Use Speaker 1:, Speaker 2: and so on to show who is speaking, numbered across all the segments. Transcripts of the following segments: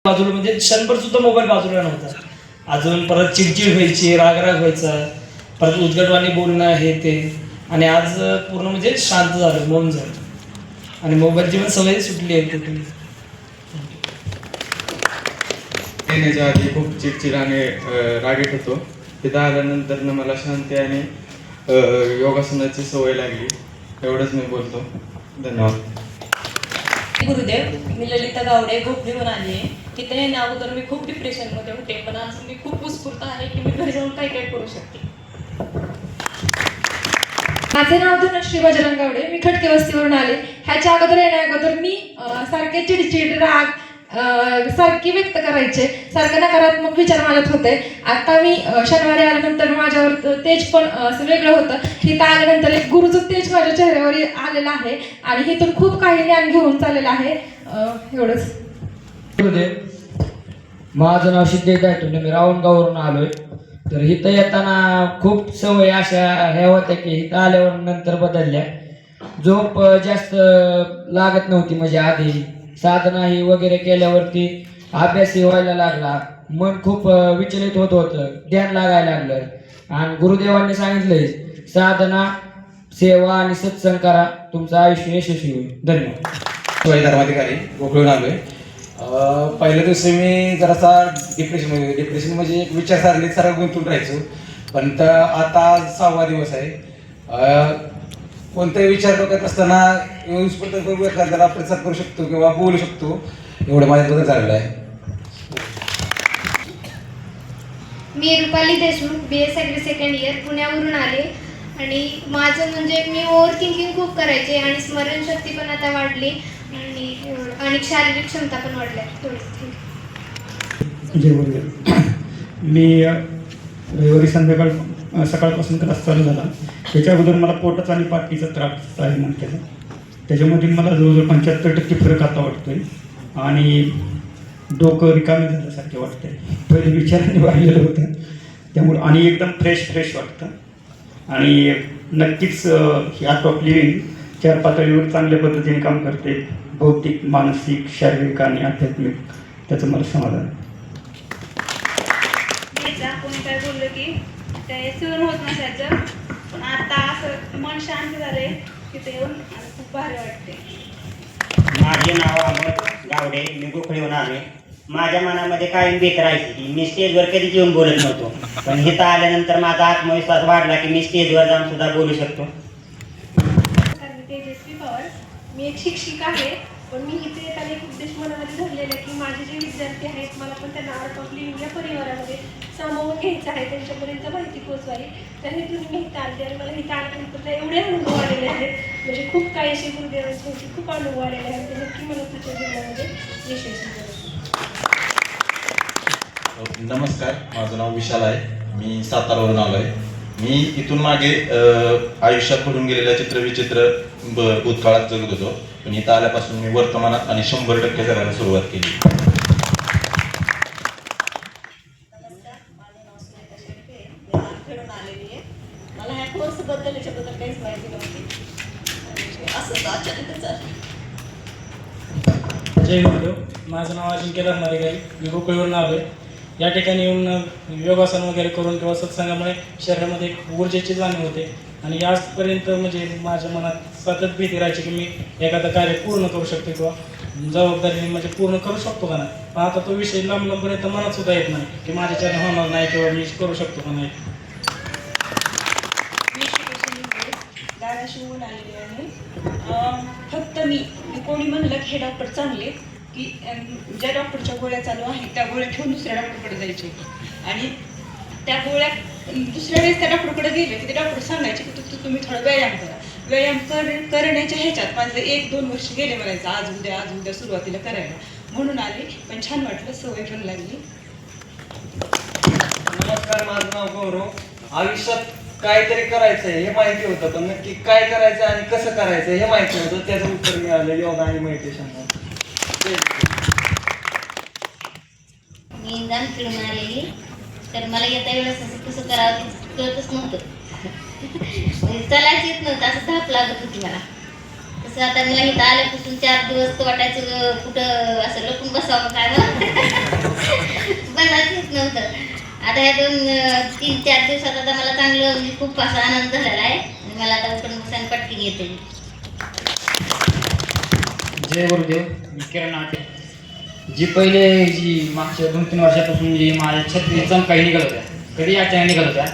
Speaker 1: बाजूला म्हणजे क्षणभर सुद्धा मोबाईल बाजूला नव्हता. अजून परत चिडचिड व्हायची, रागराग व्हायचा, परत उद्धटवाणी बोलणं हे ते. आणि आज पूर्ण म्हणजे शांत झालं, मौन झालं आणि मोबाईलची पण सवय सुटली आहे कुठे.
Speaker 2: येण्याच्या आधी खूप चिडचिड आणि रागीट होतो. तिथं आल्यानंतर मला शांती आणि योगासनाची सवय लागली. एवढंच मी बोलतो. धन्यवाद.
Speaker 3: गुरुदेव, मी ललिता गावडे गोखलीहून आली आहे. तिथे येण्या अगोदर मी खूप डिप्रेशनमध्ये होते, पण आज मी खूप उत्स्फूर्त आहे की मी घरी जाऊन काय काय करू शकते.
Speaker 4: माझे नाव धनश्री बजरंग गावडे, मी खडके वस्तीवरून आले. ह्याच्या अगोदर येण्या अगोदर मी सारखे चिडचिड राग सारखी व्यक्त करायचे, सारखे नकारात्मक विचार माझ्यात होते. आता मी शनिवारी आल्यानंतर माझ्यावर तेज पण असं वेगळं होतं. इथं आल्यानंतर एक गुरुचं तेज माझ्या चेहऱ्यावर आलेलं आहे आणि इथून खूप काही ज्ञान घेऊन चाललेलं आहे. एवढंच.
Speaker 5: माझं नाव सिद्धेश दायटुने, मी रावणगाववरून आलोय. तर इथं येताना खूप सवय अशा ह्या होत्या की इथं आल्यावर नंतर बदलल्या. झोप जास्त लागत नव्हती, म्हणजे आधी साधना ही वगैरे केल्यावरती अभ्यासही व्हायला लागला. मन खूप विचलित होत होतं, ध्यान लागायला लागलं. आणि गुरुदेवांनी सांगितलंय साधना, सेवा आणि सत्संग करा, तुमचं आयुष्य यशस्वी होईल. धन्यवाद.
Speaker 6: धर्माधिकारी गोखळून आलोय. पहिल्या दिवशी मी जरासा डिप्रेशन म्हणजे एक विचारसरणीत सरळ गुंतून राहायचो. पण आता 6वा दिवस आहे. कोणताही विचार डोक्यात असताना त्याला प्रतिसाद करू शकतो किंवा बोलू शकतो, एवढं माझ्याबद्दल झालेलं आहे.
Speaker 7: मी Rupali Deshmukh, BS agri second year, पुण्यावरून आले. आणि माझं म्हणजे मी ओव्हर थिंकिंग खूप करायचे आणि स्मरणशक्ती पण आता वाढली आणि शारीरिक क्षमता पण वाढल्या.
Speaker 8: मी रविवारी सकाळपासून क्लास चालू झाला. त्याच्या अगोदर मला पोटाचा आणि पाठीचा त्रास आहे म्हणतात. त्याच्यामध्ये मला जवळजवळ 75% फरक आता वाटतोय आणि डोकं रिकामी झाल्यासारखे वाटतंय. पहिले विचाराने वाढलेलं होतं त्यामुळं आणि एकदम फ्रेश वाटतं. आणि नक्कीच ही आर्ट ऑफ लिव्हिंग 4 पातळीवर चांगल्या पद्धतीने काम करते. भौतिक, मानसिक, शारीरिक आणि आध्यात्मिक, त्याचं मला समाधान आहे.
Speaker 9: कोणी काय बोललं की ते सहन होत नसायचं, पण आता असं मन शांत झालंय तिथे येऊन खूप भारी वाटते.
Speaker 10: माझे नाव अमोल गावडे, मी गोखळीहून आलोय. माझ्या मनामध्ये कायम भीती राहायची की मी स्टेजवर कधीच येऊन बोलत नव्हतो, पण इथं आल्यानंतर माझा आत्मविश्वास वाढला की मी स्टेजवर जाऊन सुद्धा बोलू शकतो.
Speaker 9: तेजस्वी पवार, मी एक शिक्षिका आहे, पण मी इथे येताना एक उद्देश मनामध्ये धरलेला की माझे जे विद्यार्थी आहेत मला पण त्यांना आर्ट ऑफ लिव्हिंग या परिवारामध्ये सामावून घ्यायचं आहे, त्यांच्यापर्यंत माहिती पोहोचवावी. त्या हेतून मी इथं आले आणि मला इथं आल्यानंतर एवढे अनुभव आलेले आहेत, म्हणजे खूप काही असे गुरुदेवांचे खूप अनुभव आलेले आहेत, ते नक्की मला तुझ्या जीवनामध्ये यशस्वी करेल.
Speaker 11: नमस्कार, माझं नाव विशाल आहे. मी सातारावरून आलो आहे. मी इथून मागे आयुष्यात घडून गेलेल्या चित्रविचित्र भूतकाळात जगत होतो, पण इथं आल्यापासून मी वर्तमानात आणि 100% जगायला सुरुवात केली.
Speaker 3: मला ह्या कोर्सबद्दल याच्याबद्दल काहीच माहिती नव्हती, असं अचानक झालं.
Speaker 1: जय गुरुदेव, माझं नाव अजिंक्य धर्माधिकारी, मी गोखळीवरून आलोय. या ठिकाणी येऊन योगासन वगैरे करून किंवा सत्संगामुळे शरीरामध्ये एक ऊर्जेची जाणीव होते. आणि आजपर्यंत म्हणजे माझ्या मनात सतत भीती राहायची की मी एखादं कार्य पूर्ण करू शकतो किंवा जबाबदारीने म्हणजे पूर्ण करू शकतो का नाही. पण आता तो विषय लांबपर्यंत मनात सुद्धा येत नाही की माझ्याच्याने होणार नाही किंवा मी करू शकतो का नाही.
Speaker 3: धाराशिवहून आलेली आहे. फक्त मी कोणी म्हणलं की हे डॉक्टर चांगले की ज्या डॉक्टरच्या गोळ्या चालू आहेत त्या गोळ्या ठेवून दुसऱ्या डॉक्टरकडे जायचे आणि त्या गोळ्या दुसऱ्या वेळेस त्या डॉक्टरकडे गेले की ते डॉक्टर सांगायचे की तुम्ही थोडा व्यायाम करा. व्यायाम करण्याच्या ह्याच्यात माझं 1-2 वर्ष गेले म्हणायचं आज उद्या सुरुवातीला करायला. म्हणून आले, पण छान वाटलं, सवय पण लागली.
Speaker 2: नमस्कार, माझं नाव गौरव. आयुष्यात काहीतरी करायचं आहे हे माहिती होतं, पण नक्की काय करायचं आणि कसं करायचं हे माहिती होतं. त्याचं उत्तर मिळालं योगा आणि मेडिटेशन.
Speaker 7: मी जामखेडून आलेली, तर मला येता वेळेस असं कसं करावं कळतच नव्हतं. चलायच येत नव्हतं, असं धाप लागत होती मला. तसं आता मला इथं आल्यापासून 4 दिवस वाटायचं कुठं असं लपून बसावं काय मला.
Speaker 12: नंतर आता ह्या 2-3-4 दिवसात आता मला चांगलं म्हणजे खूप असा आनंद झालेला आहे आणि मला आता उठून बसून पटकी येते.
Speaker 5: जय गुरुदेव. मी किरण आटे. जी पहिले जी मागच्या 2-3 वर्षापासून जी माझ्या छत्री चमकाही निघत होत्या, कधी अचानक निघत होत्या,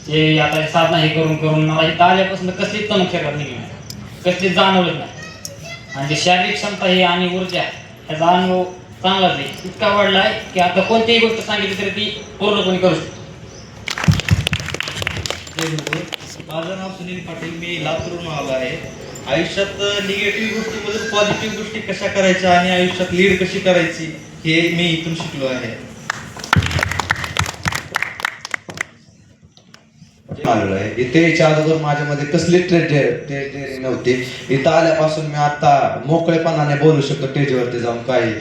Speaker 5: ते आता साधना हे करून करून मला इथं आल्यापासून कसलीच चमक शरीरात निघली नाही, कसलीच जाणवलंच नाही. आणि जी शारीरिक क्षमता ही आणि ऊर्जा ह्याचा अनुभव चांगलाच आहे, इतका वाढला आहे की आता कोणतीही गोष्ट सांगितली तरी ती पूर्णपणे करू शकतो.
Speaker 13: माझं नाव सुनील पाटील. मी लातूरून आलो आहे. आयुष्यात निगेटिव्ह गोष्टीमधून पॉझिटिव्ह गोष्टी कशा करायच्या आणि आयुष्यात लीड कशी करायची हे मी इथून शिकलो आहे.
Speaker 14: आलेलो आहे. इथे याच्या अगोदर माझ्यामध्ये कसली ट्रेनिंग नव्हती. इथं आल्यापासून मी आता मोकळेपणाने बोलू शकतो स्टेजवरती जाऊन. काही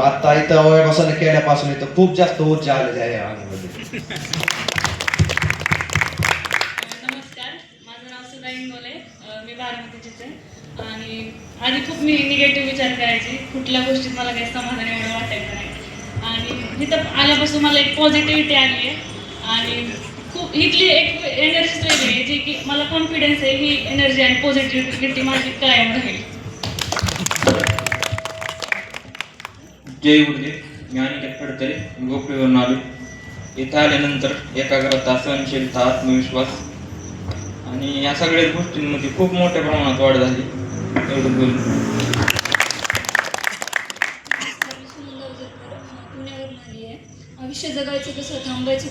Speaker 14: आता इथं अवयवासन केल्यापासून इथं खूप जास्त ऊर्जा आलेली आहे अंगामध्ये.
Speaker 15: नमस्कार, माझं नाव सुधा इंगोले. मी बारामतीचीच आहे. आणि आधी खूप मी निगेटिव्ह विचार करायची, कुठल्या गोष्टीत मला काही समाधान एवढं वाटायचं नाही. आणि इथं आल्यापासून मला एक पॉझिटिव्हिटी आली आहे आणि खूप इथली एक एनर्जीच वेगळी आहे, जी की मला कॉन्फिडन्स आहे. ही एनर्जी आणि पॉझिटिव्हिटी माझी कायम राहील.
Speaker 2: जय गुरुदेव. मी अनिकेत पडतरे, गोखळीवरून आलो. इथं आल्यानंतर एकाग्रता, सहनशीलता, आत्मविश्वास आणि या सगळ्याच गोष्टींमध्ये खूप मोठ्या प्रमाणात वाढ झाली. एवढं बोलून
Speaker 16: पुण्यावरून आली आहे. आयुष्य जगायचं कसं, थांबायचं